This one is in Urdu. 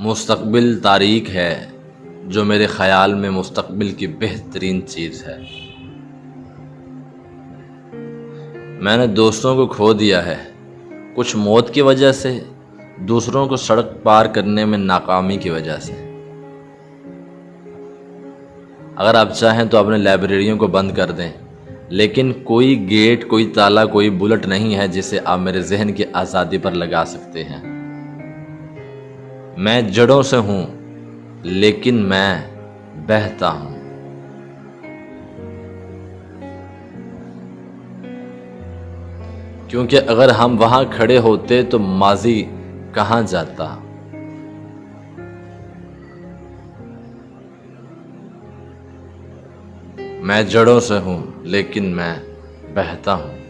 مستقبل تاریک ہے جو میرے خیال میں مستقبل کی بہترین چیز ہے۔ میں نے دوستوں کو کھو دیا ہے، کچھ موت کی وجہ سے، دوسروں کو سڑک پار کرنے میں ناکامی کی وجہ سے۔ اگر آپ چاہیں تو اپنے لائبریریوں کو بند کر دیں، لیکن کوئی گیٹ، کوئی تالا، کوئی بلٹ نہیں ہے جسے آپ میرے ذہن کی آزادی پر لگا سکتے ہیں۔ میں جڑوں سے ہوں لیکن میں بہتا ہوں۔ کیونکہ اگر ہم وہاں کھڑے ہوتے تو ماضی کہاں جاتا۔ میں جڑوں سے ہوں لیکن میں بہتا ہوں۔